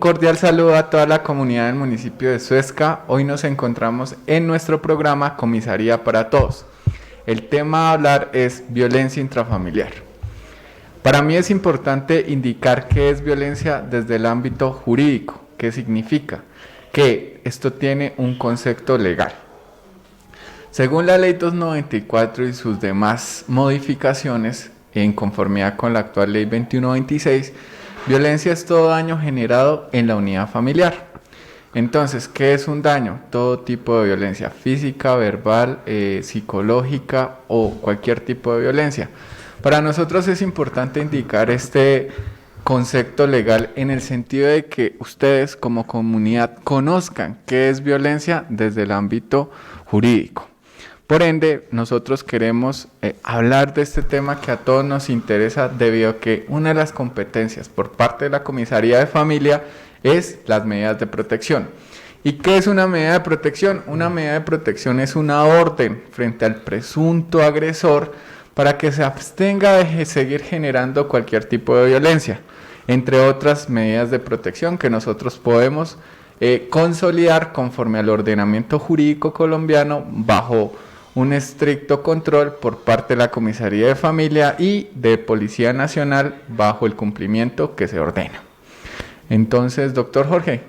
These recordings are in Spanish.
cordial saludo a toda la comunidad del municipio de Suezca. Hoy nos encontramos en nuestro programa Comisaría para Todos. El tema a hablar es violencia intrafamiliar. Para mí es importante indicar qué es violencia desde el ámbito jurídico. ¿Qué significa? Que esto tiene un concepto legal. Según la Ley 294 y sus demás modificaciones, en conformidad con la actual Ley 2126, violencia es todo daño generado en la unidad familiar. Entonces, ¿qué es un daño? Todo tipo de violencia física, verbal, psicológica o cualquier tipo de violencia. Para nosotros es importante indicar este concepto legal en el sentido de que ustedes como comunidad conozcan qué es violencia desde el ámbito jurídico. Por ende, nosotros queremos hablar de este tema que a todos nos interesa debido a que una de las competencias por parte de la Comisaría de Familia es las medidas de protección. ¿Y qué es una medida de protección? Una medida de protección es una orden frente al presunto agresor para que se abstenga de seguir generando cualquier tipo de violencia, entre otras medidas de protección que nosotros podemos consolidar conforme al ordenamiento jurídico colombiano bajo un estricto control por parte de la Comisaría de Familia y de Policía Nacional bajo el cumplimiento que se ordena. Entonces, doctor Jorge,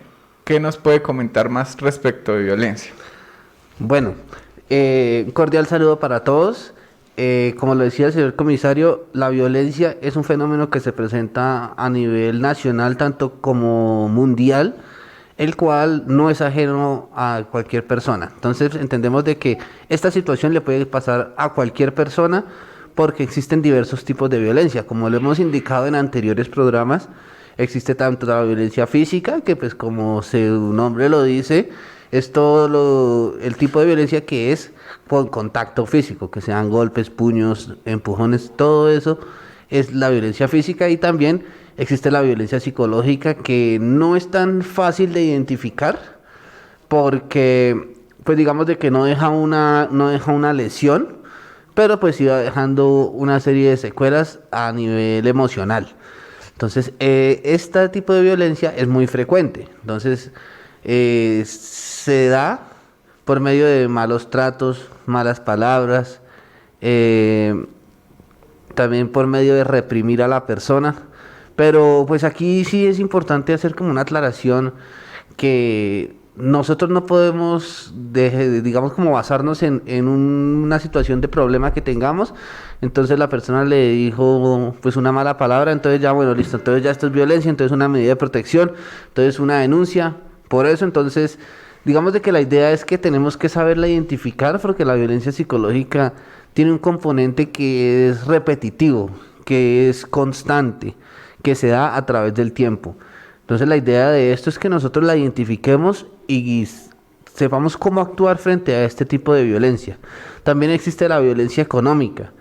¿qué nos puede comentar más respecto de violencia? Bueno, un cordial saludo para todos. Como lo decía el señor comisario, la violencia es un fenómeno que se presenta a nivel nacional tanto como mundial, el cual no es ajeno a cualquier persona. Entonces entendemos de que esta situación le puede pasar a cualquier persona porque existen diversos tipos de violencia. Como lo hemos indicado en anteriores programas, existe tanto la violencia física, que pues como su nombre lo dice, es todo el tipo de violencia que es con contacto físico, que sean golpes, puños, empujones, todo eso es la violencia física. Y también existe la violencia psicológica, que no es tan fácil de identificar porque pues digamos de que no deja una lesión, pero pues iba dejando una serie de secuelas a nivel emocional. Entonces este tipo de violencia es muy frecuente. Entonces se da por medio de malos tratos, malas palabras, también por medio de reprimir a la persona. Pero pues aquí sí es importante hacer como una aclaración, que nosotros no podemos, digamos, como basarnos en una situación de problema que tengamos. Entonces la persona le dijo pues una mala palabra, entonces ya bueno, listo, entonces ya esto es violencia, entonces una medida de protección, entonces una denuncia. Por eso entonces digamos de que la idea es que tenemos que saberla identificar, porque la violencia psicológica tiene un componente que es repetitivo, que es constante, que se da a través del tiempo. Entonces la idea de esto es que nosotros la identifiquemos y sepamos cómo actuar frente a este tipo de violencia. También existe la violencia económica,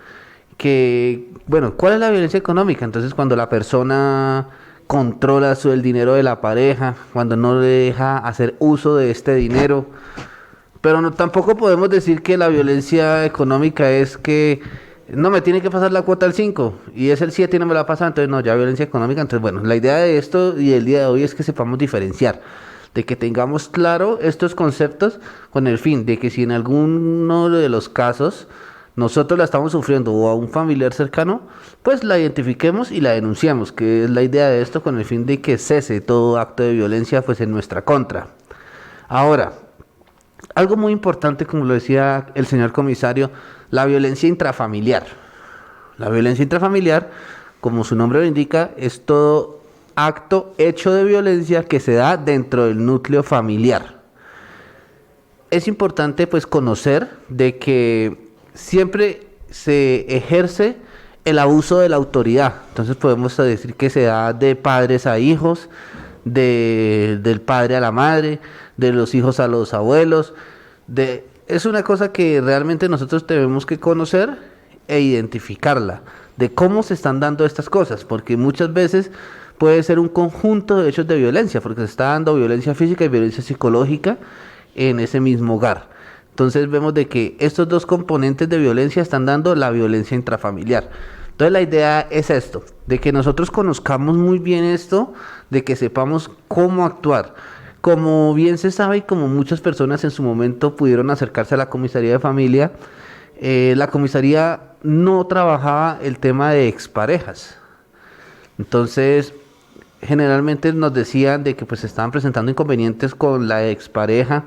que, bueno, ¿cuál es la violencia económica? Entonces cuando la persona controla el dinero de la pareja, cuando no le deja hacer uso de este dinero. Pero no, tampoco podemos decir que la violencia económica es que no me tiene que pasar la cuota al 5 y es el 7 y no me la pasa, entonces no, ya violencia económica. Entonces bueno, la idea de esto y el día de hoy es que sepamos diferenciar, de que tengamos claro estos conceptos con el fin de que si en alguno de los casos nosotros la estamos sufriendo o a un familiar cercano, pues la identifiquemos y la denunciamos, que es la idea de esto, con el fin de que cese todo acto de violencia pues en nuestra contra. Ahora, algo muy importante, como lo decía el señor comisario, la violencia intrafamiliar. La violencia intrafamiliar, como su nombre lo indica, es todo acto, hecho de violencia que se da dentro del núcleo familiar. Es importante pues conocer de que siempre se ejerce el abuso de la autoridad. Entonces podemos decir que se da de padres a hijos, del padre a la madre, de los hijos a los abuelos. Es una cosa que realmente nosotros tenemos que conocer e identificarla, de cómo se están dando estas cosas, porque muchas veces puede ser un conjunto de hechos de violencia, porque se está dando violencia física y violencia psicológica en ese mismo hogar. Entonces vemos de que estos dos componentes de violencia están dando la violencia intrafamiliar. Entonces la idea es esto, de que nosotros conozcamos muy bien esto, de que sepamos cómo actuar. Como bien se sabe y como muchas personas en su momento pudieron acercarse a la comisaría de familia, la comisaría no trabajaba el tema de exparejas. Entonces, generalmente nos decían de que pues estaban presentando inconvenientes con la expareja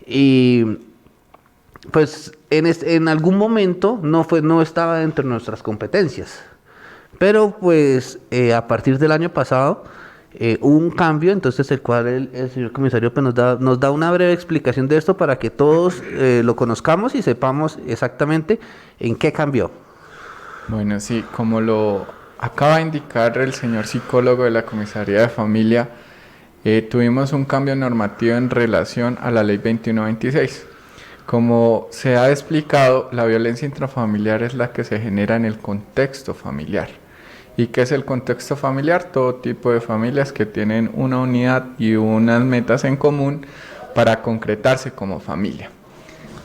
y pues en algún momento no estaba dentro de nuestras competencias. Pero pues a partir del año pasado hubo un cambio, entonces el cual el señor comisario pues, nos da una breve explicación de esto para que todos lo conozcamos y sepamos exactamente en qué cambió. Bueno, sí, como lo acaba de indicar el señor psicólogo de la Comisaría de Familia, tuvimos un cambio normativo en relación a la Ley 2126. Como se ha explicado, la violencia intrafamiliar es la que se genera en el contexto familiar. ¿Y qué es el contexto familiar? Todo tipo de familias que tienen una unidad y unas metas en común para concretarse como familia.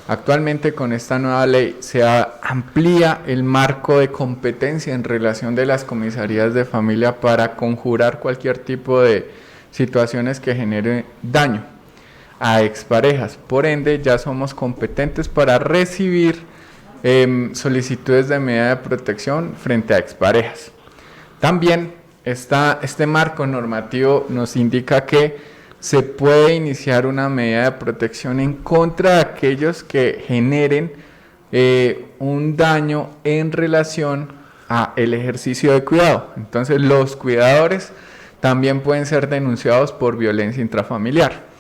Actualmente con esta nueva ley se amplía el marco de competencia en relación de las comisarías de familia para conjurar cualquier tipo de situaciones que generen daño a exparejas. Por ende, ya somos competentes para recibir solicitudes de medida de protección frente a exparejas. También este marco normativo nos indica que se puede iniciar una medida de protección en contra de aquellos que generen un daño en relación a el ejercicio de cuidado. Entonces, los cuidadores también pueden ser denunciados por violencia intrafamiliar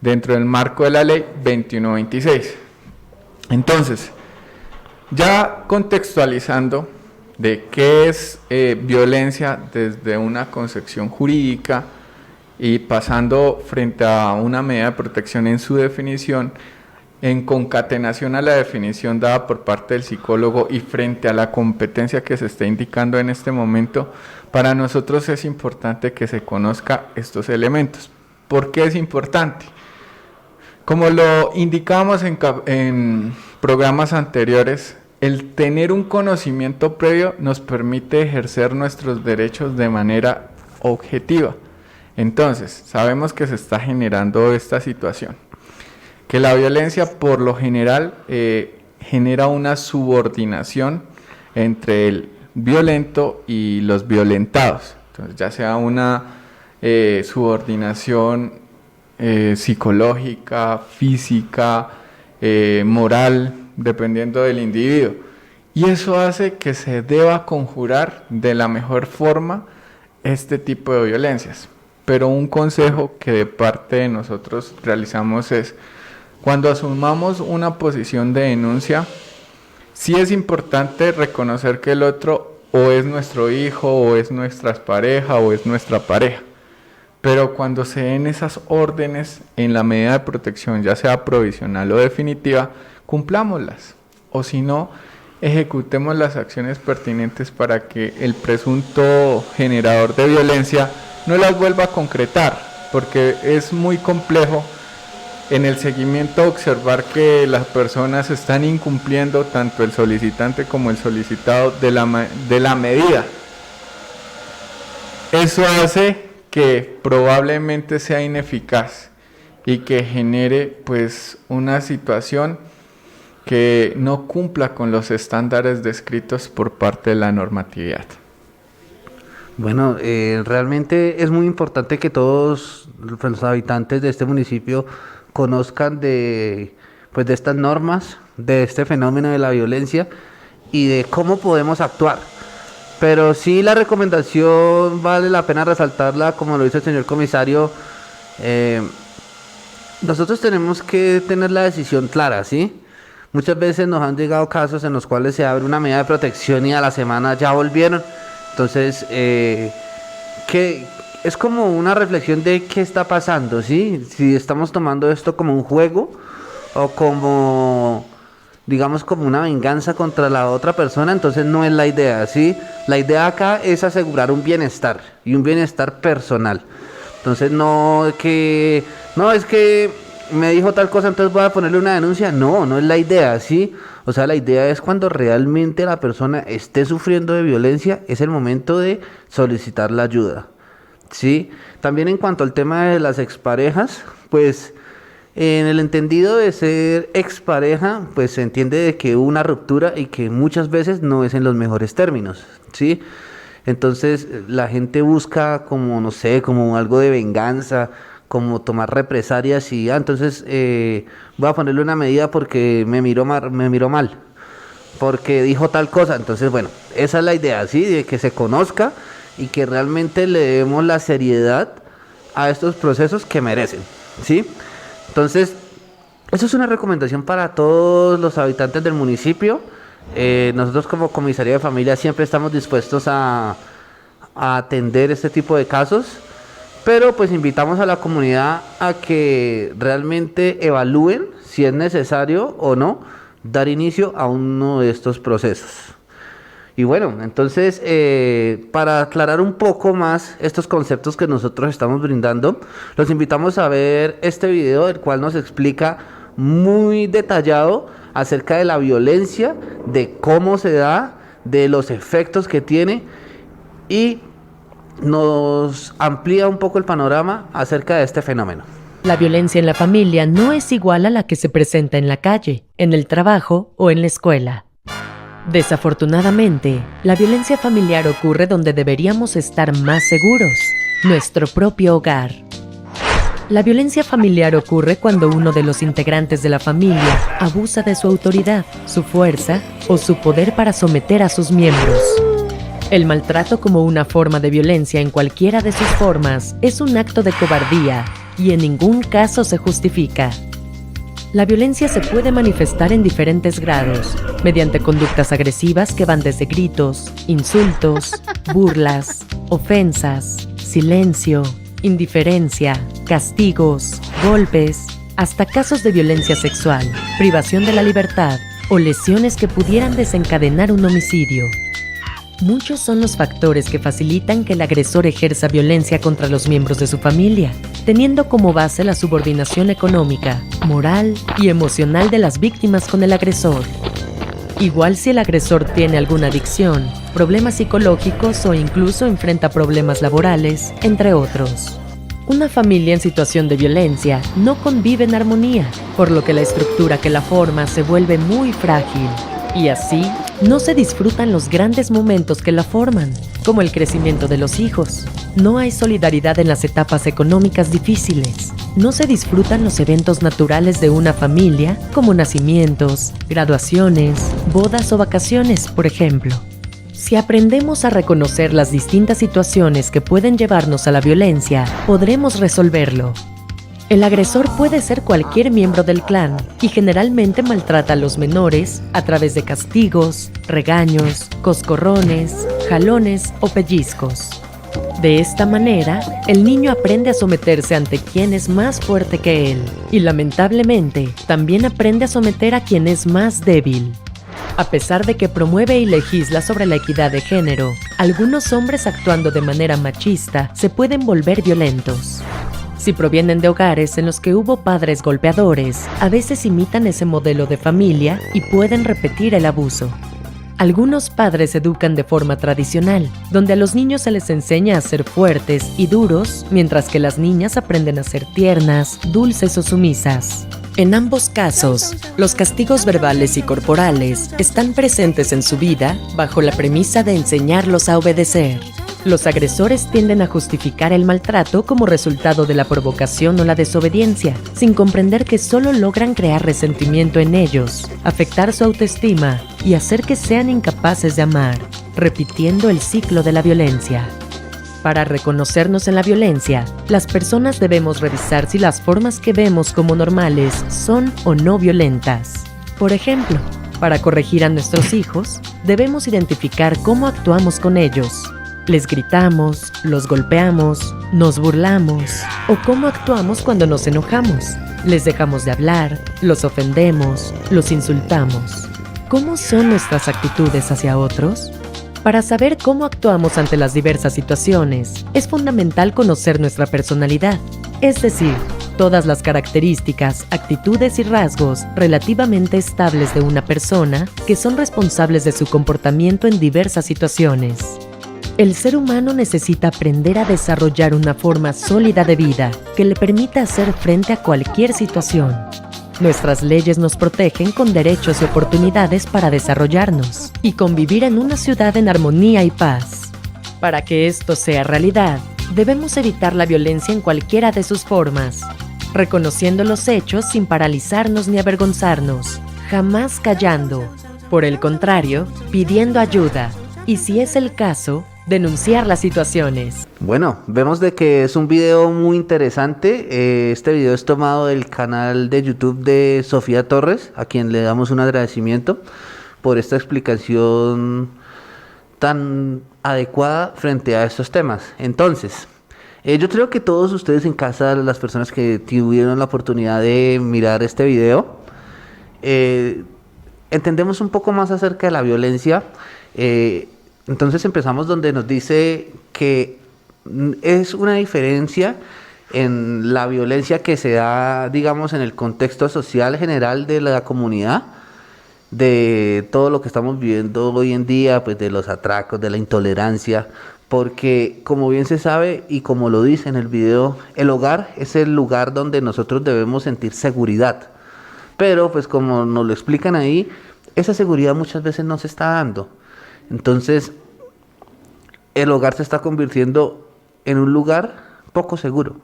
dentro del marco de la ley 2126. Entonces, ya contextualizando de qué es violencia desde una concepción jurídica y pasando frente a una medida de protección en su definición, en concatenación a la definición dada por parte del psicólogo y frente a la competencia que se está indicando en este momento, para nosotros es importante que se conozca estos elementos. ¿Por qué es importante? Como lo indicábamos en programas anteriores, el tener un conocimiento previo nos permite ejercer nuestros derechos de manera objetiva. Entonces, sabemos que se está generando esta situación, que la violencia por lo general genera una subordinación entre el violento y los violentados. Entonces, ya sea una subordinación psicológica, física, moral, dependiendo del individuo. Y eso hace que se deba conjurar de la mejor forma este tipo de violencias. Pero un consejo que de parte de nosotros realizamos es, cuando asumamos una posición de denuncia, sí es importante reconocer que el otro o es nuestro hijo, o es nuestra pareja, o es nuestra pareja. Pero cuando se den esas órdenes en la medida de protección, ya sea provisional o definitiva, cumplámoslas, o si no, ejecutemos las acciones pertinentes para que el presunto generador de violencia no las vuelva a concretar, porque es muy complejo en el seguimiento observar que las personas están incumpliendo, tanto el solicitante como el solicitado, de la medida. Eso hace que probablemente sea ineficaz y que genere pues una situación que no cumpla con los estándares descritos por parte de la normatividad. Bueno, realmente es muy importante que todos los habitantes de este municipio conozcan de estas normas, de este fenómeno de la violencia y de cómo podemos actuar. Pero sí, la recomendación vale la pena resaltarla, como lo dice el señor comisario. Nosotros tenemos que tener la decisión clara, ¿sí? Muchas veces nos han llegado casos en los cuales se abre una medida de protección y a la semana ya volvieron. Entonces, que es como una reflexión de qué está pasando, ¿sí? Si estamos tomando esto como un juego o como, digamos, como una venganza contra la otra persona, entonces no es la idea, ¿sí? La idea acá es asegurar un bienestar y un bienestar personal. Entonces, es que me dijo tal cosa, entonces voy a ponerle una denuncia. No, no es la idea, ¿sí? O sea, la idea es cuando realmente la persona esté sufriendo de violencia, es el momento de solicitar la ayuda, ¿sí? También en cuanto al tema de las exparejas, pues en el entendido de ser expareja, pues se entiende de que hubo una ruptura y que muchas veces no es en los mejores términos, ¿sí? Entonces la gente busca como, no sé, como algo de venganza, como tomar represalias y, entonces voy a ponerle una medida porque me miró mal, porque dijo tal cosa. Entonces, bueno, esa es la idea, ¿sí? De que se conozca y que realmente le demos la seriedad a estos procesos que merecen, ¿sí? Entonces, eso es una recomendación para todos los habitantes del municipio. Nosotros como Comisaría de Familia siempre estamos dispuestos a atender este tipo de casos, pero pues invitamos a la comunidad a que realmente evalúen si es necesario o no dar inicio a uno de estos procesos. Y bueno, entonces para aclarar un poco más estos conceptos que nosotros estamos brindando, los invitamos a ver este video, el cual nos explica muy detallado acerca de la violencia, de cómo se da, de los efectos que tiene y nos amplía un poco el panorama acerca de este fenómeno. La violencia en la familia no es igual a la que se presenta en la calle, en el trabajo o en la escuela. Desafortunadamente, la violencia familiar ocurre donde deberíamos estar más seguros, nuestro propio hogar. La violencia familiar ocurre cuando uno de los integrantes de la familia abusa de su autoridad, su fuerza o su poder para someter a sus miembros. El maltrato como una forma de violencia en cualquiera de sus formas es un acto de cobardía y en ningún caso se justifica. La violencia se puede manifestar en diferentes grados, mediante conductas agresivas que van desde gritos, insultos, burlas, ofensas, silencio, indiferencia, castigos, golpes, hasta casos de violencia sexual, privación de la libertad o lesiones que pudieran desencadenar un homicidio. Muchos son los factores que facilitan que el agresor ejerza violencia contra los miembros de su familia, teniendo como base la subordinación económica, moral y emocional de las víctimas con el agresor. Igual si el agresor tiene alguna adicción, problemas psicológicos o incluso enfrenta problemas laborales, entre otros. Una familia en situación de violencia no convive en armonía, por lo que la estructura que la forma se vuelve muy frágil. Y así, no se disfrutan los grandes momentos que la forman, como el crecimiento de los hijos. No hay solidaridad en las etapas económicas difíciles. No se disfrutan los eventos naturales de una familia, como nacimientos, graduaciones, bodas o vacaciones, por ejemplo. Si aprendemos a reconocer las distintas situaciones que pueden llevarnos a la violencia, podremos resolverlo. El agresor puede ser cualquier miembro del clan y generalmente maltrata a los menores a través de castigos, regaños, coscorrones, jalones o pellizcos. De esta manera, el niño aprende a someterse ante quien es más fuerte que él y lamentablemente también aprende a someter a quien es más débil. A pesar de que promueve y legisla sobre la equidad de género, algunos hombres actuando de manera machista se pueden volver violentos. Si provienen de hogares en los que hubo padres golpeadores, a veces imitan ese modelo de familia y pueden repetir el abuso. Algunos padres educan de forma tradicional, donde a los niños se les enseña a ser fuertes y duros, mientras que las niñas aprenden a ser tiernas, dulces o sumisas. En ambos casos, los castigos verbales y corporales están presentes en su vida bajo la premisa de enseñarlos a obedecer. Los agresores tienden a justificar el maltrato como resultado de la provocación o la desobediencia, sin comprender que solo logran crear resentimiento en ellos, afectar su autoestima y hacer que sean incapaces de amar, repitiendo el ciclo de la violencia. Para reconocernos en la violencia, las personas debemos revisar si las formas que vemos como normales son o no violentas. Por ejemplo, para corregir a nuestros hijos, debemos identificar cómo actuamos con ellos. Les gritamos, los golpeamos, nos burlamos o cómo actuamos cuando nos enojamos. Les dejamos de hablar, los ofendemos, los insultamos. ¿Cómo son nuestras actitudes hacia otros? Para saber cómo actuamos ante las diversas situaciones, es fundamental conocer nuestra personalidad, es decir, todas las características, actitudes y rasgos relativamente estables de una persona que son responsables de su comportamiento en diversas situaciones. El ser humano necesita aprender a desarrollar una forma sólida de vida que le permita hacer frente a cualquier situación. Nuestras leyes nos protegen con derechos y oportunidades para desarrollarnos y convivir en una ciudad en armonía y paz. Para que esto sea realidad, debemos evitar la violencia en cualquiera de sus formas, reconociendo los hechos sin paralizarnos ni avergonzarnos, jamás callando. Por el contrario, pidiendo ayuda y, si es el caso, denunciar las situaciones. Bueno, vemos de que es un video muy interesante. Este video es tomado del canal de YouTube de Sofía Torres, a quien le damos un agradecimiento por esta explicación tan adecuada frente a estos temas. Entonces, yo creo que todos ustedes en casa, las personas que tuvieron la oportunidad de mirar este video, entendemos un poco más acerca de la violencia. Entonces empezamos donde nos dice que es una diferencia en la violencia que se da, digamos, en el contexto social general de la comunidad, de todo lo que estamos viviendo hoy en día, pues de los atracos, de la intolerancia, porque como bien se sabe y como lo dice en el video, el hogar es el lugar donde nosotros debemos sentir seguridad, pero pues como nos lo explican ahí, esa seguridad muchas veces no se está dando. Entonces, el hogar se está convirtiendo en un lugar poco seguro,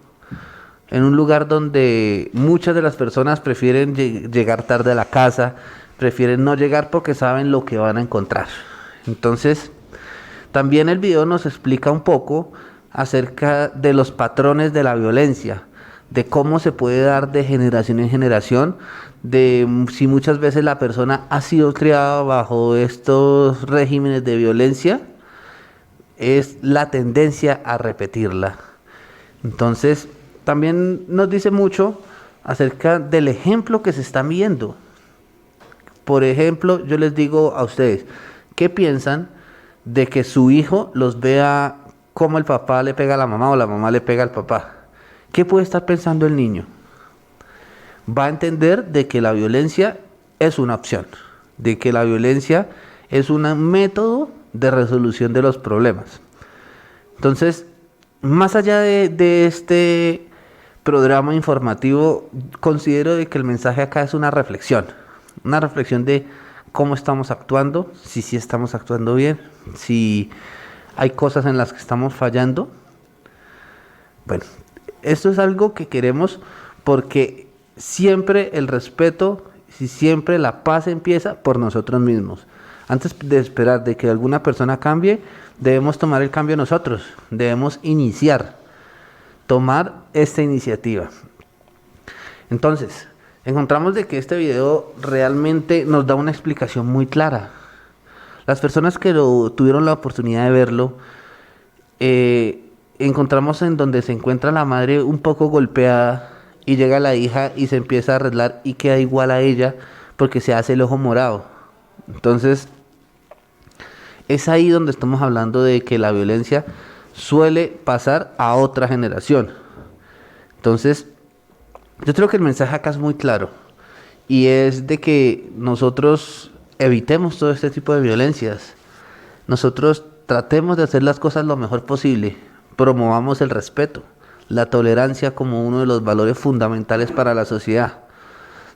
en un lugar donde muchas de las personas prefieren llegar tarde a la casa, prefieren no llegar porque saben lo que van a encontrar. Entonces, también el video nos explica un poco acerca de los patrones de la violencia, de cómo se puede dar de generación en generación, de si muchas veces la persona ha sido criada bajo estos regímenes de violencia, es la tendencia a repetirla. Entonces, también nos dice mucho acerca del ejemplo que se está viendo. Por ejemplo, yo les digo a ustedes, ¿qué piensan de que su hijo los vea cómo el papá le pega a la mamá o la mamá le pega al papá? ¿Qué puede estar pensando el niño? Va a entender de que la violencia es una opción, de que la violencia es un método de resolución de los problemas. Entonces, más allá de este programa informativo, considero de que el mensaje acá es una reflexión de cómo estamos actuando, si sí estamos actuando bien, si hay cosas en las que estamos fallando. Bueno, esto es algo que queremos porque siempre el respeto y siempre la paz empieza por nosotros mismos. Antes de esperar de que alguna persona cambie, debemos tomar el cambio nosotros, debemos tomar esta iniciativa. Entonces, encontramos de que este video realmente nos da una explicación muy clara. Las personas que tuvieron la oportunidad de verlo, encontramos en donde se encuentra la madre un poco golpeada y llega la hija y se empieza a arreglar y queda igual a ella porque se hace el ojo morado. Entonces, es ahí donde estamos hablando de que la violencia suele pasar a otra generación. Entonces, yo creo que el mensaje acá es muy claro y es de que nosotros evitemos todo este tipo de violencias. Nosotros tratemos de hacer las cosas lo mejor posible, promovamos el respeto, la tolerancia como uno de los valores fundamentales para la sociedad.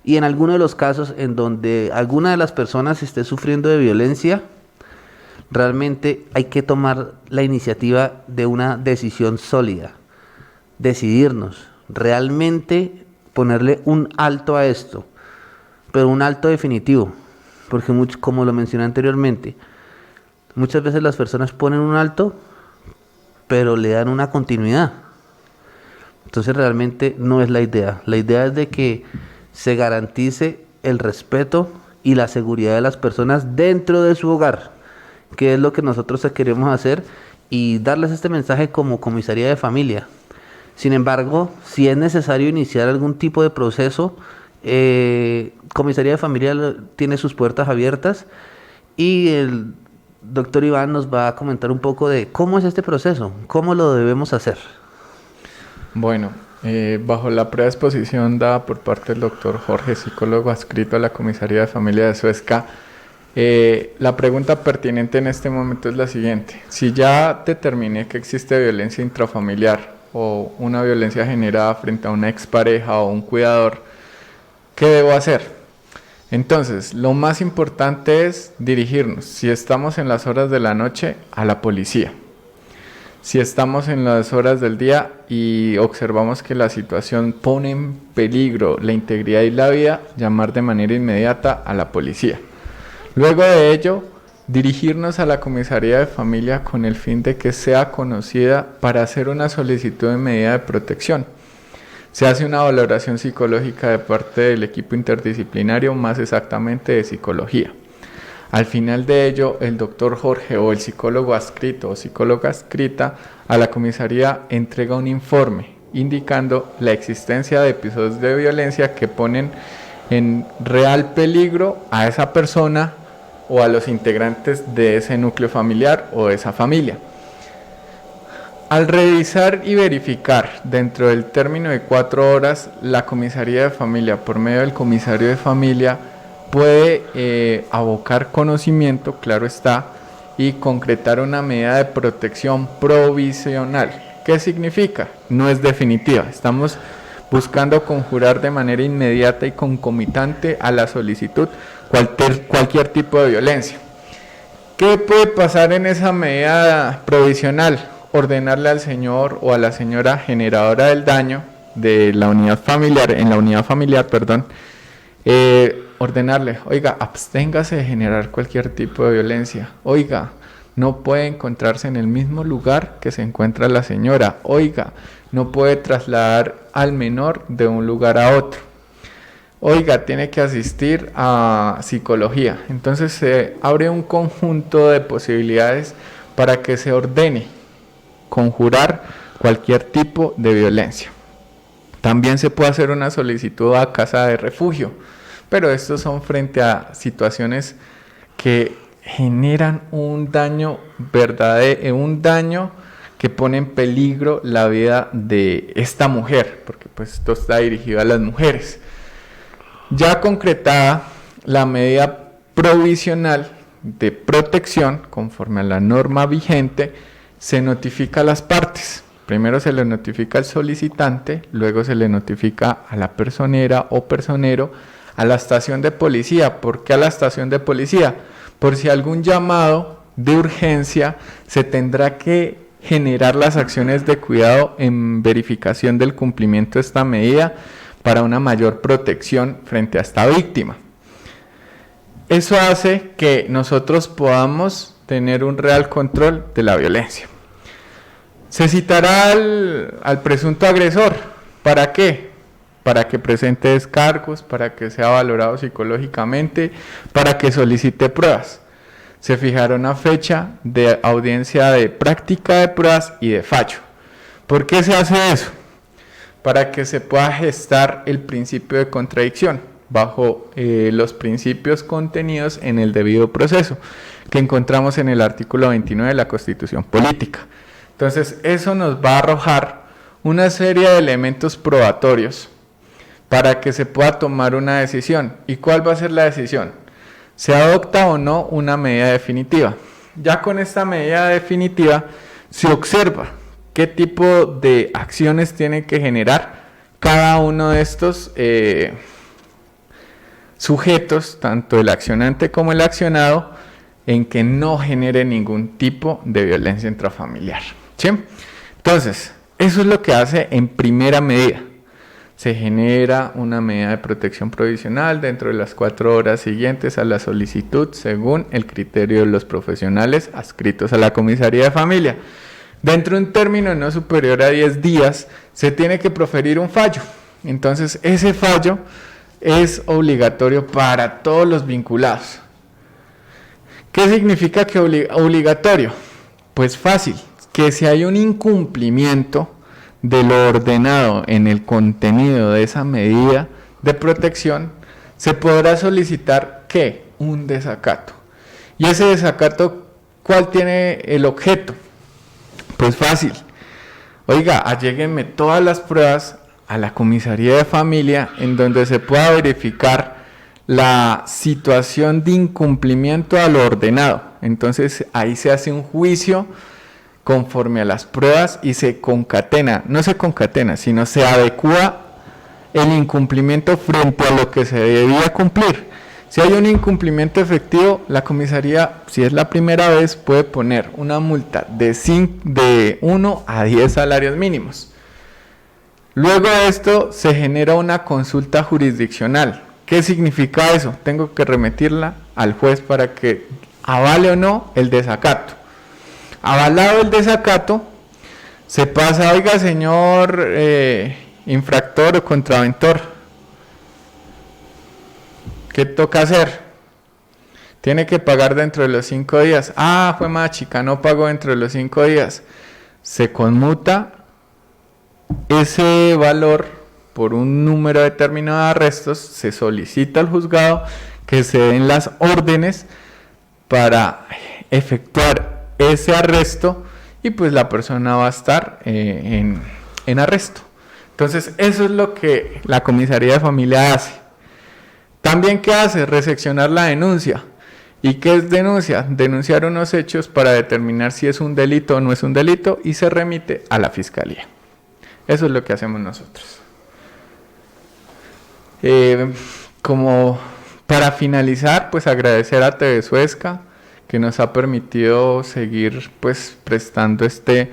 Y en algunos de los casos en donde alguna de las personas esté sufriendo de violencia, realmente hay que tomar la iniciativa de una decisión sólida, decidirnos, realmente ponerle un alto a esto, pero un alto definitivo, porque como lo mencioné anteriormente, muchas veces las personas ponen un alto, pero le dan una continuidad. Entonces realmente no es la idea. La idea es de que se garantice el respeto y la seguridad de las personas dentro de su hogar, que es lo que nosotros queremos hacer y darles este mensaje como comisaría de familia. Sin embargo, si es necesario iniciar algún tipo de proceso, comisaría de familia tiene sus puertas abiertas y el doctor Iván nos va a comentar un poco de cómo es este proceso, cómo lo debemos hacer. Bueno, Bajo la prueba de exposición dada por parte del doctor Jorge, psicólogo adscrito a la Comisaría de Familia de Suezca, la pregunta pertinente en este momento es la siguiente. Si ya determiné que existe violencia intrafamiliar o una violencia generada frente a una expareja o un cuidador, ¿qué debo hacer? Entonces, lo más importante es dirigirnos, si estamos en las horas de la noche, a la policía. Si estamos en las horas del día y observamos que la situación pone en peligro la integridad y la vida, llamar de manera inmediata a la policía. Luego de ello, dirigirnos a la comisaría de familia con el fin de que sea conocida para hacer una solicitud de medida de protección. Se hace una valoración psicológica de parte del equipo interdisciplinario, más exactamente de psicología. Al final de ello, el doctor Jorge o el psicólogo adscrito o psicóloga adscrita a la comisaría entrega un informe indicando la existencia de episodios de violencia que ponen en real peligro a esa persona o a los integrantes de ese núcleo familiar o de esa familia. Al revisar y verificar dentro del término de 4 horas, la comisaría de familia, por medio del comisario de familia, puede abocar conocimiento, claro está, y concretar una medida de protección provisional. ¿Qué significa? No es definitiva. Estamos buscando conjurar de manera inmediata y concomitante a la solicitud cualquier tipo de violencia. ¿Qué puede pasar en esa medida provisional? Ordenarle al señor o a la señora generadora del daño de la unidad familiar, ordenarle, oiga, absténgase de generar cualquier tipo de violencia. Oiga, no puede encontrarse en el mismo lugar que se encuentra la señora. Oiga, no puede trasladar al menor de un lugar a otro. Oiga, tiene que asistir a psicología. Entonces se abre un conjunto de posibilidades para que se ordene conjurar cualquier tipo de violencia. También se puede hacer una solicitud a casa de refugio, pero estos son frente a situaciones que generan un daño verdadero, un daño que pone en peligro la vida de esta mujer, porque pues esto está dirigido a las mujeres. Ya concretada la medida provisional de protección, conforme a la norma vigente, se notifica a las partes. Primero se le notifica al solicitante, luego se le notifica a la personera o personero, a la estación de policía. ¿Por qué a la estación de policía? Por si algún llamado de urgencia se tendrá que generar las acciones de cuidado en verificación del cumplimiento de esta medida para una mayor protección frente a esta víctima. Eso hace que nosotros podamos tener un real control de la violencia. Se citará al presunto agresor. ¿Para qué? Para que presente descargos, para que sea valorado psicológicamente, para que solicite pruebas. Se fijará una fecha de audiencia de práctica de pruebas y de fallo. ¿Por qué se hace eso? Para que se pueda gestar el principio de contradicción bajo los principios contenidos en el debido proceso que encontramos en el artículo 29 de la Constitución Política. Entonces, eso nos va a arrojar una serie de elementos probatorios para que se pueda tomar una decisión. ¿Y cuál va a ser la decisión? ¿Se adopta o no una medida definitiva? Ya con esta medida definitiva se observa qué tipo de acciones tiene que generar cada uno de estos sujetos, tanto el accionante como el accionado, en que no genere ningún tipo de violencia intrafamiliar. ¿Sí? Entonces, eso es lo que hace en primera medida. Se genera una medida de protección provisional dentro de las 4 horas siguientes a la solicitud según el criterio de los profesionales adscritos a la comisaría de familia. Dentro de un término no superior a 10 días se tiene que proferir un fallo. Entonces ese fallo es obligatorio para todos los vinculados. ¿Qué significa que obligatorio? Pues fácil, que si hay un incumplimiento de lo ordenado en el contenido de esa medida de protección, se podrá solicitar ¿qué? Un desacato. Y ese desacato, ¿cuál tiene el objeto? Pues fácil. Oiga, alléguenme todas las pruebas a la comisaría de familia en donde se pueda verificar la situación de incumplimiento a lo ordenado. Entonces ahí se hace un juicio conforme a las pruebas y se concatena, no se concatena, sino se adecua el incumplimiento frente a lo que se debía cumplir. Si hay un incumplimiento efectivo, la comisaría, si es la primera vez, puede poner una multa de 1 a 10 salarios mínimos. Luego de esto se genera una consulta jurisdiccional. ¿Qué significa eso? Tengo que remitirla al juez para que avale o no el desacato. Avalado el desacato, se pasa, oiga señor infractor o contraventor, ¿qué toca hacer? Tiene que pagar dentro de los 5 días. Ah, fue más chica, no pagó dentro de los 5 días. Se conmuta ese valor por un número determinado de arrestos, se solicita al juzgado que se den las órdenes para efectuar ese arresto y pues la persona va a estar en arresto. Entonces eso es lo que la comisaría de familia hace. También, ¿qué hace? Recepcionar la denuncia. ¿Y qué es denuncia? Denunciar unos hechos para determinar si es un delito o no es un delito y se remite a la fiscalía. Eso es lo que hacemos nosotros. Como para finalizar, pues agradecer a TV Suezca que nos ha permitido seguir pues prestando este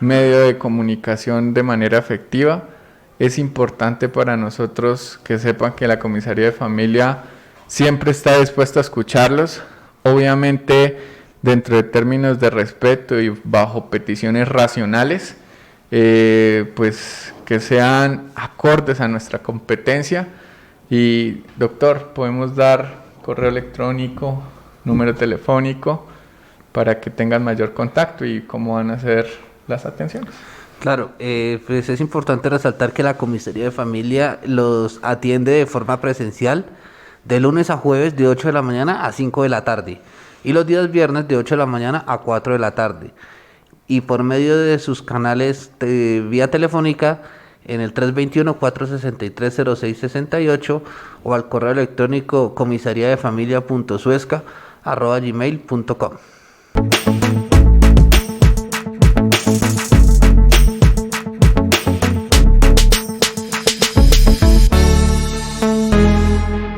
medio de comunicación de manera efectiva. Es importante para nosotros que sepan que la comisaría de familia siempre está dispuesta a escucharlos, obviamente dentro de términos de respeto y bajo peticiones racionales, pues que sean acordes a nuestra competencia. Y doctor, podemos dar correo electrónico, número telefónico para que tengan mayor contacto y cómo van a ser las atenciones. Claro, pues es importante resaltar que la comisaría de familia los atiende de forma presencial de lunes a jueves de 8 de la mañana a 5 de la tarde y los días viernes de 8 de la mañana a 4 de la tarde. Y por medio de sus canales de vía telefónica en el 321-463-0668 o al correo electrónico comisariadefamilia.suezca@gmail.com.